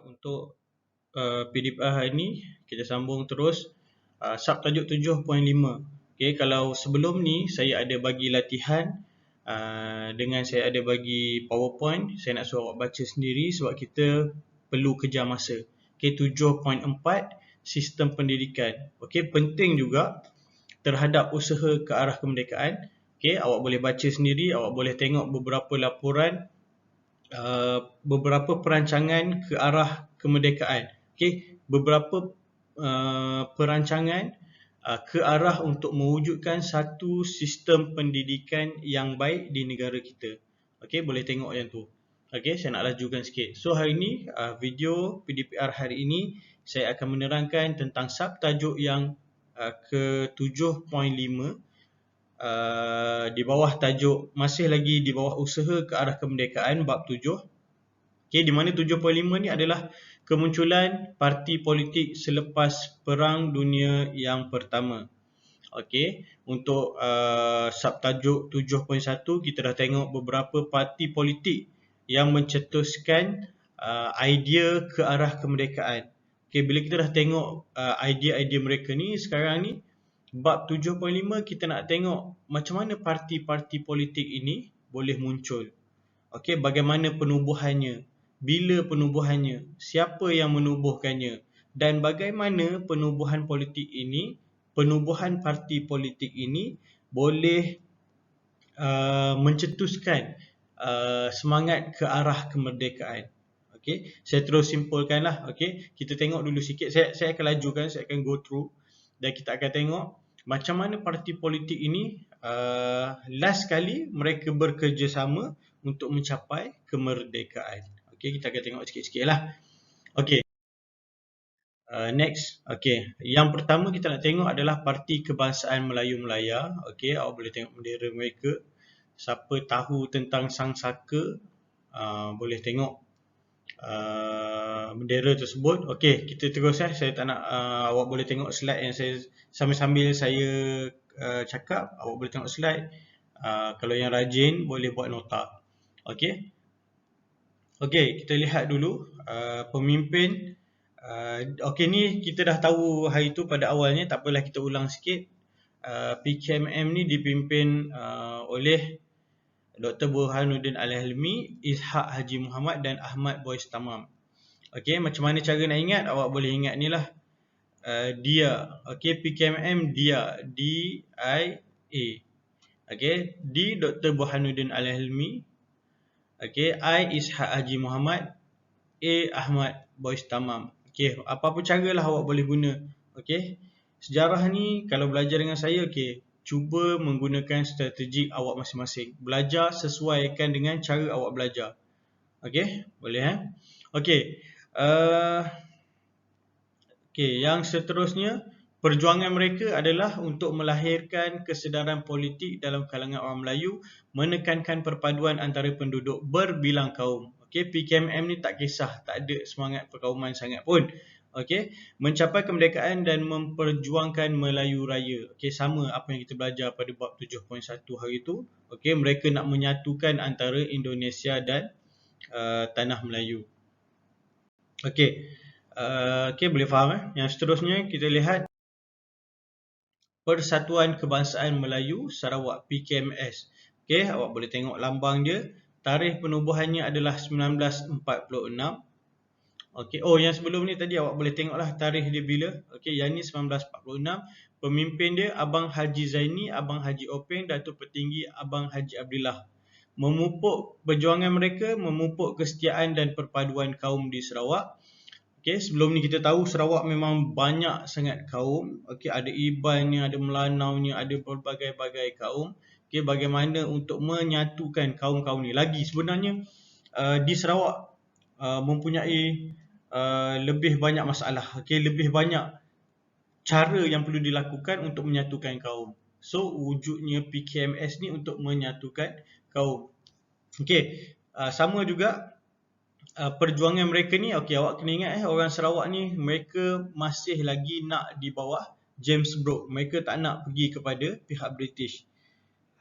Untuk PDPR hari ni kita sambung terus subtajuk 7.5. Okay, kalau sebelum ni saya ada bagi latihan dengan saya ada bagi PowerPoint, saya nak suruh awak baca sendiri sebab kita perlu kejar masa. Okay, 7.4 sistem pendidikan. Okay, penting juga terhadap usaha ke arah kemerdekaan. Okay, awak boleh baca sendiri, awak boleh tengok beberapa laporan, beberapa perancangan ke arah kemerdekaan. Okay, beberapa perancangan ke arah untuk mewujudkan satu sistem pendidikan yang baik di negara kita. Okay, boleh tengok yang tu. Okay, saya nak lajukan sikit. So hari ni video PDPR hari ini saya akan menerangkan tentang subtajuk yang ke 7.5 di bawah tajuk, masih lagi di bawah usaha ke arah kemerdekaan bab 7. Okay, di mana 7.5 ni adalah kemunculan parti politik selepas Perang Dunia yang Pertama. Okay, untuk subtajuk 7.1 kita dah tengok beberapa parti politik yang mencetuskan idea ke arah kemerdekaan. Okay, bila kita dah tengok idea-idea mereka ni, sekarang ni bab 7.5 kita nak tengok macam mana parti-parti politik ini boleh muncul. Okay, bagaimana penubuhannya, bila penubuhannya, siapa yang menubuhkannya, dan bagaimana penubuhan politik ini, penubuhan parti politik ini boleh mencetuskan semangat ke arah kemerdekaan. Okay, saya terus simpulkanlah. Okay, kita tengok dulu sikit. Saya akan lajukan, saya akan go through dan kita akan tengok macam mana parti politik ini last kali mereka bekerjasama untuk mencapai kemerdekaan. Okay, kita akan tengok sikit-sikit lah. Okay, next. Okay, yang pertama kita nak tengok adalah Parti Kebangsaan Melayu Melaya. Okay, awak boleh tengok bendera mereka. Siapa tahu tentang Sang Saka, boleh tengok bendera tersebut. Okey, kita terus saya tak nak awak boleh tengok slide yang saya sambil-sambil saya cakap, awak boleh tengok slide. Kalau yang rajin boleh buat nota. Okey. Okey, kita lihat dulu pemimpin. Okey, ni kita dah tahu hari tu pada awalnya, tak apalah kita ulang sikit. PKMM ni dipimpin oleh Dr. Burhanuddin Al-Hilmi, Ishak Haji Muhammad dan Ahmad Bois Tamam. Okey, macam mana cara nak ingat? Awak boleh ingat ni lah. Dia. Okey, PKMM dia. D-I-A. Okey, D Dr. Burhanuddin Al-Hilmi. Okey, I Ishak Haji Muhammad. A Ahmad Bois Tamam. Okey, apa-apa caralah awak boleh guna. Okey. Sejarah ni kalau belajar dengan saya, okey, cuba menggunakan strategi awak masing-masing. Belajar sesuaikan dengan cara awak belajar. Okey, boleh Okey. Okey, yang seterusnya, perjuangan mereka adalah untuk melahirkan kesedaran politik dalam kalangan orang Melayu, menekankan perpaduan antara penduduk berbilang kaum. Okey, PKMM ni tak kisah, tak ada semangat perkauman sangat pun. Okey, mencapai kemerdekaan dan memperjuangkan Melayu Raya. Okey, sama apa yang kita belajar pada bab 7.1 hari itu. Okey, mereka nak menyatukan antara Indonesia dan tanah Melayu. Okey. Okey, boleh faham Yang seterusnya kita lihat Persatuan Kebangsaan Melayu Sarawak, PKMS. Okey, awak boleh tengok lambang dia. Tarikh penubuhannya adalah 1946. Okey, yang sebelum ni tadi awak boleh tengoklah tarikh dia bila. Okey, yang ni 1946. Pemimpin dia Abang Haji Zaini, Abang Haji Openg, Datuk Petinggi Abang Haji Abdillah. Memupuk perjuangan mereka, memupuk kesetiaan dan perpaduan kaum di Sarawak. Okey, sebelum ni kita tahu Sarawak memang banyak sangat kaum. Okey, ada Ibannya, ada Melanaunya, ada berbagai-bagai kaum. Okey, bagaimana untuk menyatukan kaum-kaum ni? Lagi sebenarnya di Sarawak mempunyai lebih banyak masalah. Okey, lebih banyak cara yang perlu dilakukan untuk menyatukan kaum. So, wujudnya PKMS ni untuk menyatukan kaum. Okey, sama juga perjuangan mereka ni. Okey, awak kena ingat orang Sarawak ni mereka masih lagi nak di bawah James Brooke. Mereka tak nak pergi kepada pihak British.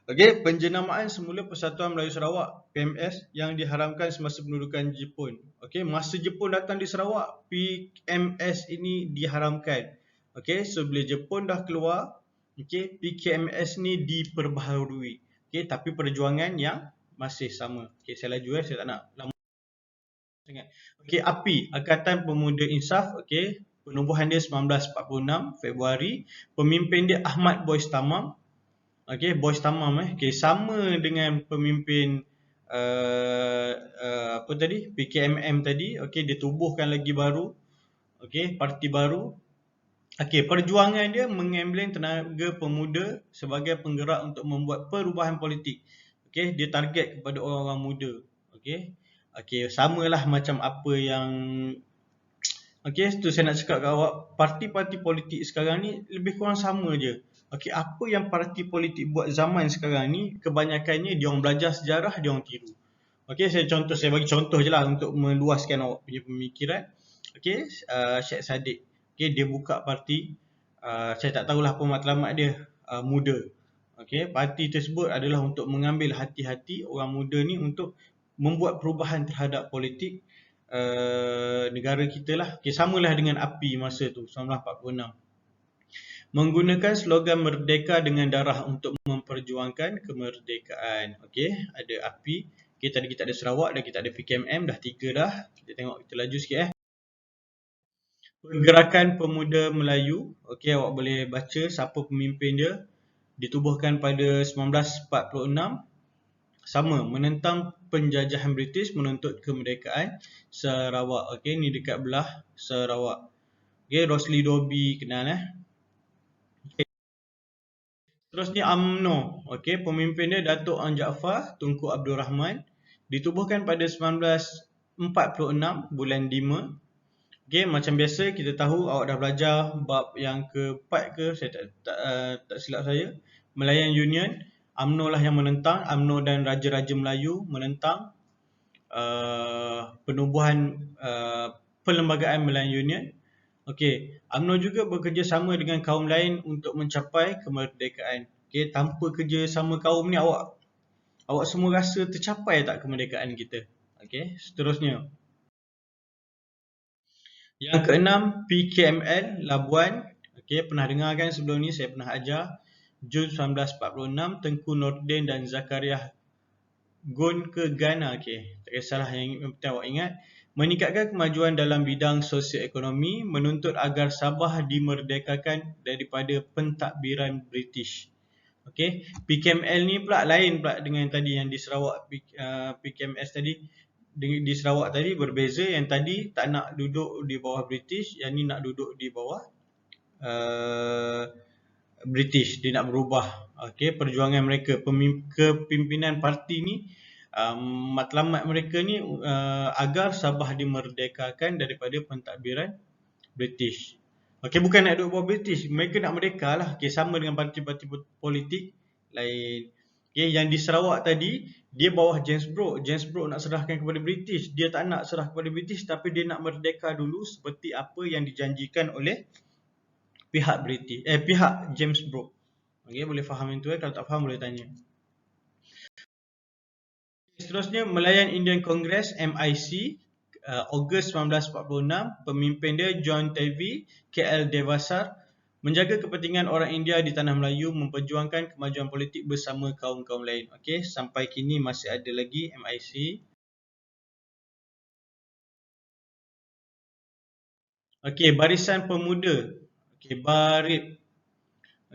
Okey, penjenamaan semula Persatuan Melayu Sarawak PMS yang diharamkan semasa pendudukan Jepun. Okey, masa Jepun datang di Sarawak, PMS ini diharamkan. Okey, so bila Jepun dah keluar, okey, PKMS ni diperbaharui. Okey, tapi perjuangan yang masih sama. Okey, saya laju saya tak nak lama sangat. Okey, API, Angkatan Pemuda Insaf, okey, penubuhan dia 1946 Februari, pemimpin dia Ahmad Boys Tamam. Okey, Boys Tamam okey, sama dengan pemimpin apa tadi? PKMM tadi. Okey, dia tubuhkan lagi baru. Okey, parti baru. Okey, perjuangan dia mengemblem tenaga pemuda sebagai penggerak untuk membuat perubahan politik. Okey, dia target kepada orang-orang muda. Okey. Okey, samalah macam apa yang okey, tu saya nak cakap kat awak, parti-parti politik sekarang ni lebih kurang sama je. Okey, apa yang parti politik buat zaman sekarang ni, kebanyakannya dia orang belajar sejarah, dia orang tiru. Okey, saya bagi contoh je lah untuk meluaskan awak punya pemikiran. Okey, Syed Saddiq. Okey, dia buka parti, saya tak tahulah apa matlamat dia, muda. Okey, parti tersebut adalah untuk mengambil hati-hati orang muda ni untuk membuat perubahan terhadap politik negara kita lah. Okay, samalah dengan API masa tu, 1946. Menggunakan slogan merdeka dengan darah untuk memperjuangkan kemerdekaan. Okey, ada API. Okey, tadi kita ada Sarawak dan kita ada PKMM, dah 3 dah. Kita tengok, kita laju sikit Pergerakan Pemuda Melayu. Okey, awak boleh baca siapa pemimpin dia. Ditubuhkan pada 1946. Sama, menentang penjajahan British, menuntut kemerdekaan Sarawak. Okey, ni dekat belah Sarawak. Okey, Rosli Dobi kenal Okay. Terusnya UMNO. Okey, pemimpin dia Datuk Ang Jaafar Tunku Abdul Rahman. Ditubuhkan pada 1946 bulan 5. Okey, macam biasa kita tahu awak dah belajar bab yang ke-4 ke, saya tak silap saya. Melayan Union. UMNO lah yang menentang. UMNO dan Raja-Raja Melayu menentang penubuhan perlembagaan Melayan Union. Okey, UMNO juga bekerjasama dengan kaum lain untuk mencapai kemerdekaan. Okey, tanpa kerjasama kaum ni awak semua rasa tercapai tak kemerdekaan kita? Okey, seterusnya. Yang keenam, PKML Labuan. Okey, pernah dengar kan sebelum ni saya pernah ajar. Jun 1946, Tengku Nordin dan Zakaria Gun ke Ghana. Okey, tak kisahlah, yang penting awak ingat. Meningkatkan kemajuan dalam bidang sosioekonomi, menuntut agar Sabah dimerdekakan daripada pentadbiran British. Okey, PKML ni pula lain pula dengan tadi yang di Sarawak. PKMS tadi di Sarawak tadi berbeza. Yang tadi tak nak duduk di bawah British, yang ni nak duduk di bawah British. Dia nak berubah. Okey, perjuangan mereka, kepimpinan parti ni, matlamat mereka ni agar Sabah dimerdekakan daripada pentadbiran British. Okey, bukan nak duduk bawah British, mereka nak merdeka lah. Okey, sama dengan parti-parti politik lain. Okey, yang di Sarawak tadi, dia bawah James Brooke. James Brooke nak serahkan kepada British. Dia tak nak serah kepada British, tapi dia nak merdeka dulu seperti apa yang dijanjikan oleh pihak British, pihak James Brooke. Okey, boleh faham itu kalau tak faham boleh tanya. Seterusnya, Malayan Indian Congress MIC, Ogos 1946, pemimpin dia John Tavy, KL Devasar, menjaga kepentingan orang India di tanah Melayu, memperjuangkan kemajuan politik bersama kaum-kaum lain. Okey, sampai kini masih ada lagi MIC. Okey, Barisan Pemuda. Okey, BARIP.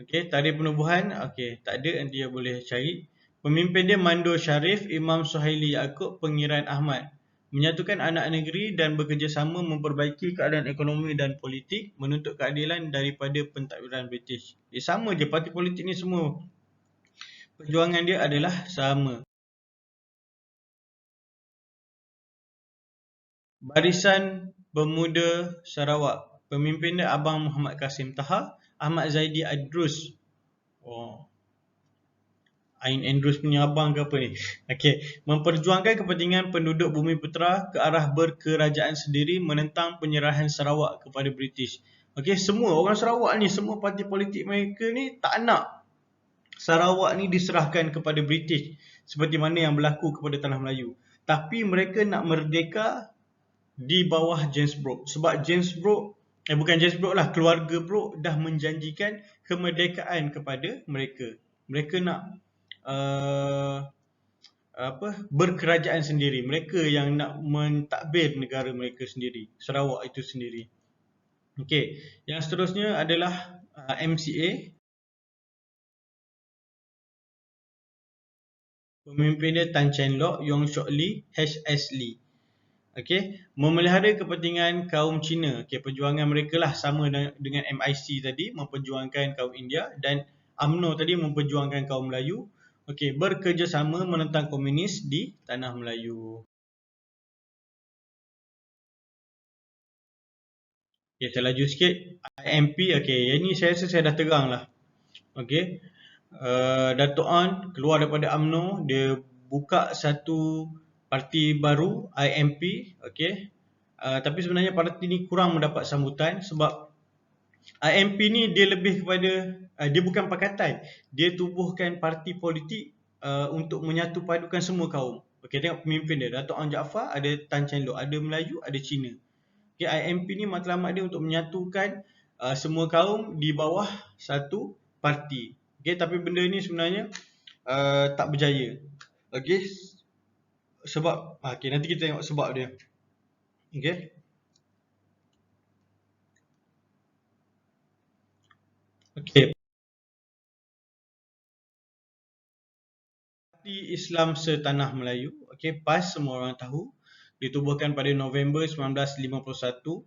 Okey, Tarikh Penubuhan. Okey, tak ada, nanti dia boleh cari. Pemimpin dia Mando Sharif, Imam Suhaili Yaakob, Pengiran Ahmad. Menyatukan anak negeri dan bekerjasama memperbaiki keadaan ekonomi dan politik, menuntut keadilan daripada pentadbiran British. Dia sama je, parti politik ni semua perjuangan dia adalah sama. Barisan Pemuda Sarawak, pemimpin dia Abang Muhammad Kasim Taha, Ahmad Zaidi Adrus. Ain Andrews punya abang ke apa ni? Okey, memperjuangkan kepentingan penduduk Bumi Putera ke arah berkerajaan sendiri, menentang penyerahan Sarawak kepada British. Okey, semua orang Sarawak ni, semua parti politik mereka ni tak nak Sarawak ni diserahkan kepada British seperti mana yang berlaku kepada Tanah Melayu. Tapi mereka nak merdeka di bawah James Brooke. Sebab James Brooke, bukan James Brooke lah, keluarga Brooke dah menjanjikan kemerdekaan kepada mereka. Mereka nak berkerajaan sendiri. Mereka yang nak mentadbir negara mereka sendiri, Sarawak itu sendiri. Okey, yang seterusnya adalah MCA. Pemimpin dia Tan Cheng Lock, Yong Seok Lee, HS Lee. Okey, memelihara kepentingan kaum Cina. Okey, perjuangan mereka lah sama dengan MIC tadi, memperjuangkan kaum India, dan UMNO tadi memperjuangkan kaum Melayu. Okey, bekerjasama menentang komunis di Tanah Melayu. Okey, saya laju sikit. IMP, okey, yang ni saya rasa saya dah terang lah. Okey, Dato' An keluar daripada UMNO, dia buka satu parti baru, IMP, okey. Tapi sebenarnya parti ni kurang mendapat sambutan sebab IMP ni dia lebih kepada, dia bukan pakatan, dia tubuhkan parti politik untuk menyatu padukan semua kaum. Okey, tengok pemimpin dia, Dato' An Jaafar, ada Tan Cheng Lock, ada Melayu, ada Cina. Okay, IMP ni matlamat dia untuk menyatukan semua kaum di bawah satu parti. Okay, tapi benda ni sebenarnya tak berjaya. Okay, sebab okay, nanti kita tengok sebab dia. Okay. Okay. Parti Islam Setanah Melayu, okay, PAS semua orang tahu, ditubuhkan pada November 1951.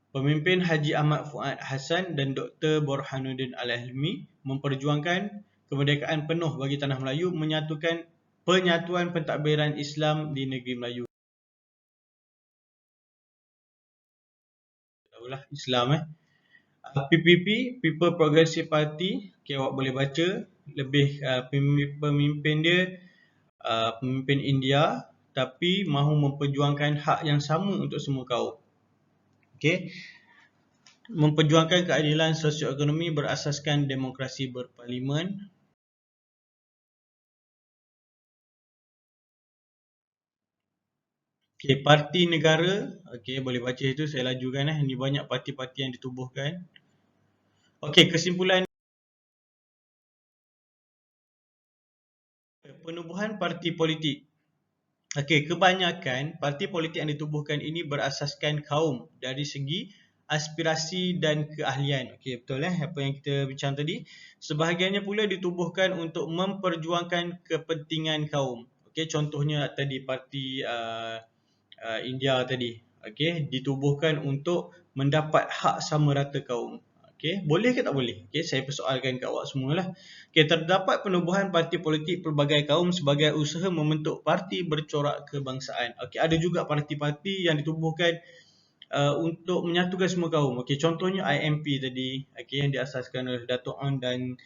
Pemimpin Haji Ahmad Fuad Hassan dan Dr. Burhanuddin Al-Hilmi memperjuangkan kemerdekaan penuh bagi Tanah Melayu, menyatukan penyatuan pentadbiran Islam di negeri Melayu. Tahulah Islam PPP, People Progressive Party, okay, awak boleh baca lebih pemimpin dia pemimpin India, tapi mahu memperjuangkan hak yang sama untuk semua kaum. Okey. Memperjuangkan keadilan sosioekonomi berasaskan demokrasi berparlimen. Okey, parti negara, okey, boleh baca itu, saya lajukan ini banyak parti-parti yang ditubuhkan. Okey, kesimpulan penubuhan parti politik. Okey, kebanyakan parti politik yang ditubuhkan ini berasaskan kaum dari segi aspirasi dan keahlian. Okey, betul apa yang kita bincang tadi. Sebahagiannya pula ditubuhkan untuk memperjuangkan kepentingan kaum. Okey, contohnya tadi parti India tadi. Okey, ditubuhkan untuk mendapat hak sama rata kaum. Okey, boleh ke tak boleh? Okey, saya persoalkan ke awak semualah. Okey, terdapat penubuhan parti politik pelbagai kaum sebagai usaha membentuk parti bercorak kebangsaan. Okey, ada juga parti-parti yang ditubuhkan untuk menyatukan semua kaum. Okey, contohnya IMP tadi, okey, yang diasaskan oleh Dato' An dan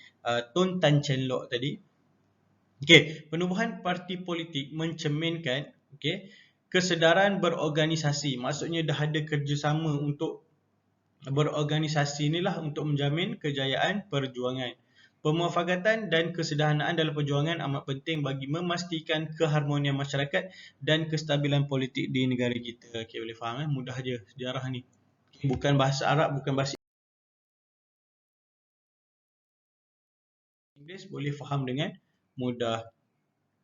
Tun Tan Cheng Lock tadi. Okey, penubuhan parti politik mencerminkan kesedaran berorganisasi. Maksudnya dah ada kerjasama untuk berorganisasi inilah untuk menjamin kejayaan perjuangan. Pemufakatan dan kesederhanaan dalam perjuangan amat penting bagi memastikan keharmonian masyarakat dan kestabilan politik di negara kita. Okey, boleh faham mudah je sejarah ni. Bukan bahasa Arab, bukan bahasa Inggeris, boleh faham dengan mudah.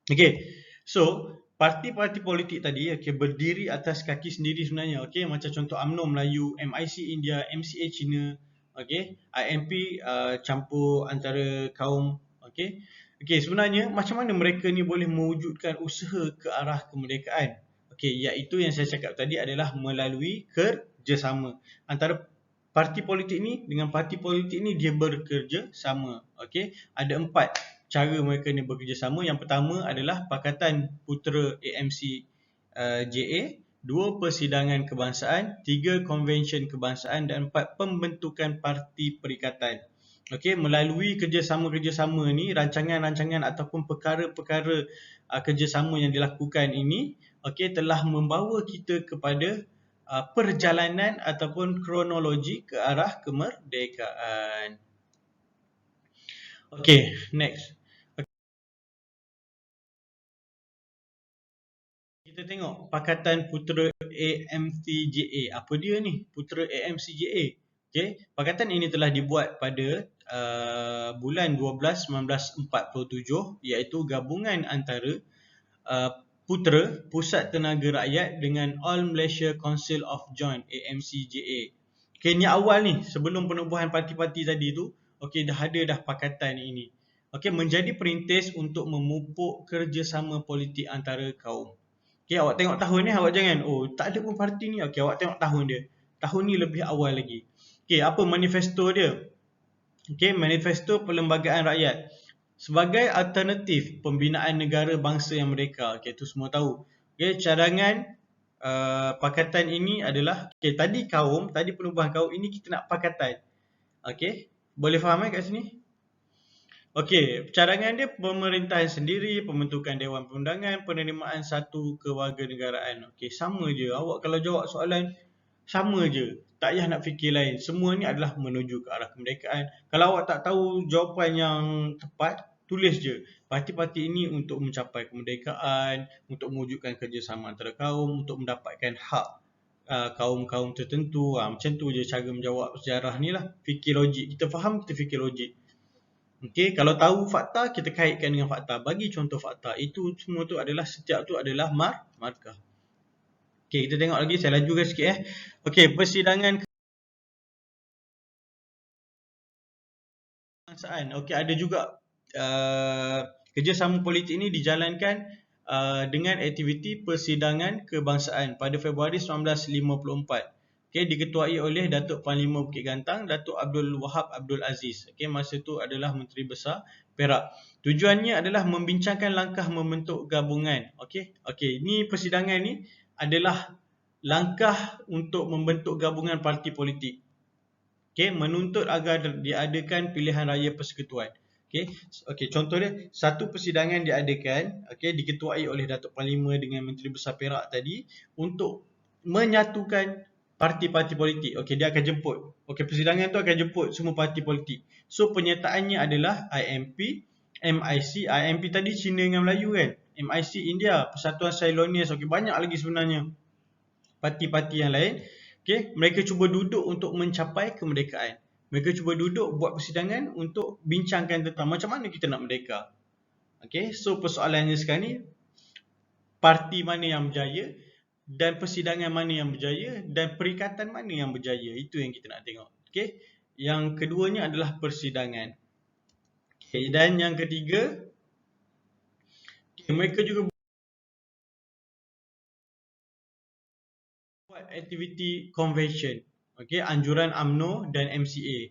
Okey. So, parti-parti politik tadi berdiri atas kaki sendiri sebenarnya. Okey, macam contoh UMNO Melayu, MIC India, MCA Cina, okey, IMP campur antara kaum, okey. Okey, sebenarnya macam mana mereka ni boleh mewujudkan usaha ke arah kemerdekaan? Okey, iaitu yang saya cakap tadi adalah melalui kerjasama antara parti politik ni dengan parti politik ni, dia bekerjasama. Okey, ada 4 cara mereka ni bekerjasama. Yang pertama adalah Pakatan Putera AMC JA, 2 Persidangan Kebangsaan, 3 Konvensyen Kebangsaan dan 4 Pembentukan Parti Perikatan. Okey, melalui kerjasama-kerjasama ni, rancangan-rancangan ataupun perkara-perkara kerjasama yang dilakukan ini, okey, telah membawa kita kepada perjalanan ataupun kronologi ke arah kemerdekaan. Okay, next. Kita tengok Pakatan Putera AMCJA. Apa dia ni? Putera AMCJA. Okay, pakatan ini telah dibuat pada bulan 12 1947, iaitu gabungan antara Putera, Pusat Tenaga Rakyat dengan All Malaysia Council of Joint AMCJA. Okay, ni awal ni, sebelum penubuhan parti-parti tadi tu, okay, dah ada dah pakatan ini. Okay, menjadi perintis untuk memupuk kerjasama politik antara kaum. Okay, awak tengok tahun ni, awak jangan, oh tak ada pun parti ni. Okay, awak tengok tahun dia. Tahun ni lebih awal lagi. Okay, apa manifesto dia? Okay, manifesto Perlembagaan Rakyat. Sebagai alternatif pembinaan negara bangsa yang merdeka. Okay, tu semua tahu. Okay, cadangan pakatan ini adalah, okay, tadi penubuhan kaum, ini kita nak pakatan. Okay, boleh faham kat sini? Okey, cadangan dia pemerintahan sendiri, pembentukan Dewan Perundangan, penerimaan satu kewarganegaraan. Okey, sama je. Awak kalau jawab soalan, sama je. Tak payah nak fikir lain. Semua ni adalah menuju ke arah kemerdekaan. Kalau awak tak tahu jawapan yang tepat, tulis je. Parti-parti ini untuk mencapai kemerdekaan, untuk mewujudkan kerjasama antara kaum, untuk mendapatkan hak kaum-kaum tertentu. Macam tu je cara menjawab sejarah ni lah. Fikir logik. Kita faham, kita fikir logik. Okey, kalau tahu fakta, kita kaitkan dengan fakta. Bagi contoh fakta. Itu semua tu adalah, setiap tu adalah markah. Okey, kita tengok lagi. Saya lajukan sikit. Okey, persidangan kebangsaan. Okey, ada juga kerjasama politik ini dijalankan dengan aktiviti persidangan kebangsaan pada Februari 1954. Okey, diketuai oleh Datuk Panglima Bukit Gantang, Datuk Abdul Wahab Abdul Aziz. Okey, masa itu adalah Menteri Besar Perak. Tujuannya adalah membincangkan langkah membentuk gabungan. Okey, ni persidangan ni adalah langkah untuk membentuk gabungan parti politik. Okey, menuntut agar diadakan pilihan raya persekutuan. Okey, contoh dia, satu persidangan diadakan, okey, diketuai oleh Datuk Panglima dengan Menteri Besar Perak tadi untuk menyatukan parti-parti politik. Okey, dia akan jemput. Okey, persidangan tu akan jemput semua parti politik. So, penyertaannya adalah IMP, MIC. IMP tadi Cina dengan Melayu kan? MIC India, Persatuan Ceylonese. Okey, banyak lagi sebenarnya parti-parti yang lain. Okey, mereka cuba duduk untuk mencapai kemerdekaan. Mereka cuba duduk buat persidangan untuk bincangkan tentang macam mana kita nak merdeka. Okey, so persoalannya sekarang ni, parti mana yang berjaya dan persidangan mana yang berjaya dan perikatan mana yang berjaya. Itu yang kita nak tengok. Okey, yang keduanya adalah persidangan. Okey, dan yang ketiga, okay, mereka juga buat aktiviti convention. Okey, anjuran UMNO dan MCA.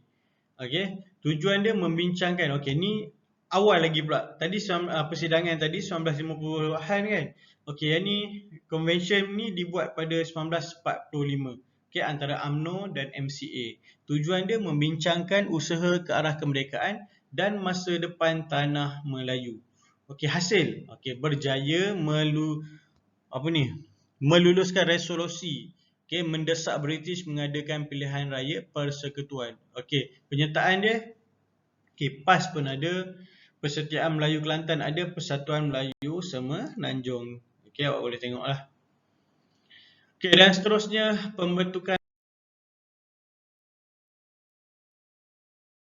Okey, tujuan dia membincangkan. Okey, ni awal lagi pula. Tadi persidangan tadi 1950-an kan. Okey, yang ni convention ni dibuat pada 1945. Okey, antara UMNO dan MCA. Tujuan dia membincangkan usaha ke arah kemerdekaan dan masa depan tanah Melayu. Okey, hasil. Okey, berjaya meluluskan resolusi. Okey, mendesak British mengadakan pilihan raya persekutuan. Okey, penyertaan dia, okey, PAS pun ada, Persetiaan Melayu Kelantan ada, Persatuan Melayu Semenanjung. Okey, awak boleh tengoklah. Okey, dan seterusnya pembentukan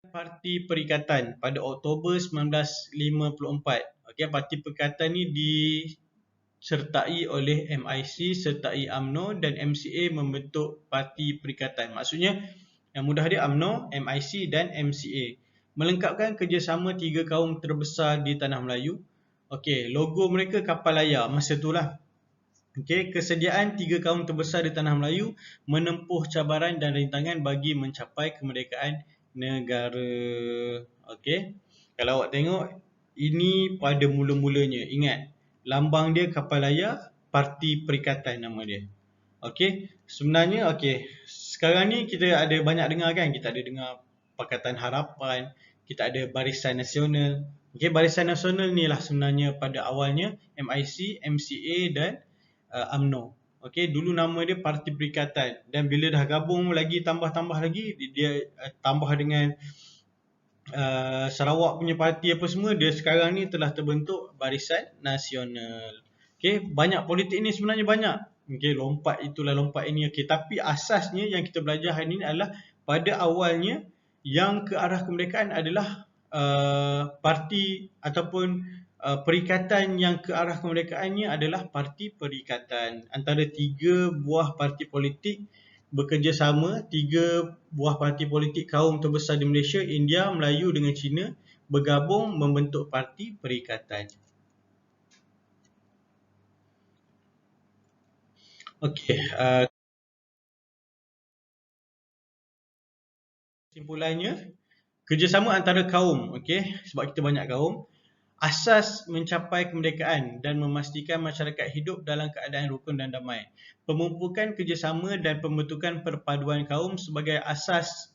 Parti Perikatan pada Oktober 1954. Okey, Parti Perikatan ni disertai oleh MIC, sertai UMNO dan MCA membentuk Parti Perikatan. Maksudnya, yang mudah dia UMNO, MIC dan MCA. Melengkapkan kerjasama tiga kaum terbesar di Tanah Melayu. Okey, logo mereka kapal layar masa itulah. Okey, kesediaan tiga kaum terbesar di Tanah Melayu menempuh cabaran dan rintangan bagi mencapai kemerdekaan negara. Okey, kalau awak tengok, ini pada mula-mulanya. Ingat, lambang dia kapal layar, Parti Perikatan nama dia. Okey, sebenarnya okey, sekarang ni kita ada banyak dengar kan, kita ada dengar Pakatan Harapan, kita ada Barisan Nasional. Okey, Barisan Nasional ni lah sebenarnya pada awalnya MIC, MCA dan UMNO. Okey, dulu nama dia Parti Perikatan, dan bila dah gabung lagi, tambah lagi, dia tambah dengan Sarawak punya parti apa semua, dia sekarang ni telah terbentuk Barisan Nasional. Okey, banyak politik ni sebenarnya banyak. Okey, lompat itulah lompat ini. Okey, tapi asasnya yang kita belajar hari ini adalah pada awalnya yang ke arah kemerdekaan adalah parti ataupun perikatan yang ke arah kemerdekaannya adalah parti perikatan antara 3 buah parti politik bekerjasama. 3 buah parti politik kaum terbesar di Malaysia, India, Melayu dengan Cina bergabung membentuk parti perikatan. Okey, kesimpulannya, kerjasama antara kaum, okey, sebab kita banyak kaum, asas mencapai kemerdekaan dan memastikan masyarakat hidup dalam keadaan rukun dan damai. Pemumpukan kerjasama dan pembentukan perpaduan kaum sebagai asas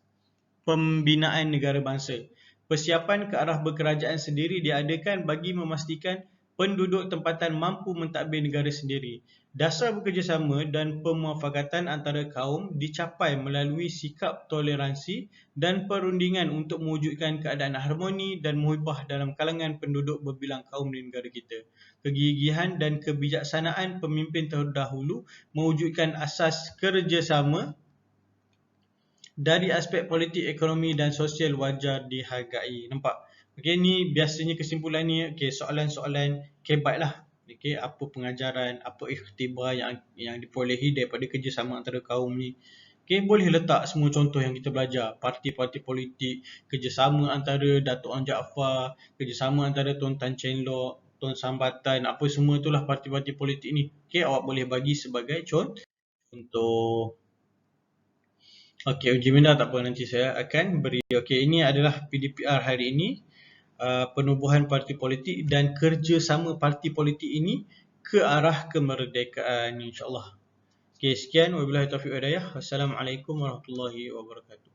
pembinaan negara bangsa. Persiapan ke arah berkerajaan sendiri diadakan bagi memastikan penduduk tempatan mampu mentadbir negara sendiri. Dasar bekerjasama dan pemuafakatan antara kaum dicapai melalui sikap toleransi dan perundingan untuk mewujudkan keadaan harmoni dan muhibah dalam kalangan penduduk berbilang kaum di negara kita. Kegigihan dan kebijaksanaan pemimpin terdahulu mewujudkan asas kerjasama dari aspek politik, ekonomi dan sosial wajar dihargai. Nampak? Okey, ni biasanya kesimpulan ni, okey, soalan-soalan kebat lah. Okey, apa pengajaran, apa ikhtibar yang diperolehi daripada kerjasama antara kaum ni. Okey, boleh letak semua contoh yang kita belajar. Parti-parti politik, kerjasama antara Datuk Ang Jaafar, kerjasama antara Tun Tan Cheng Lock, Tun Sambatan, apa semua itulah parti-parti politik ni. Okey, awak boleh bagi sebagai contoh. Okey, uji minda tak apa, nanti saya akan beri. Okey, ini adalah PDPR hari ini. Penubuhan parti politik dan kerjasama parti politik ini ke arah kemerdekaan, insyaAllah. Okey, sekian. Wabillahi taufiq wal hidayah. Wassalamualaikum warahmatullahi wabarakatuh.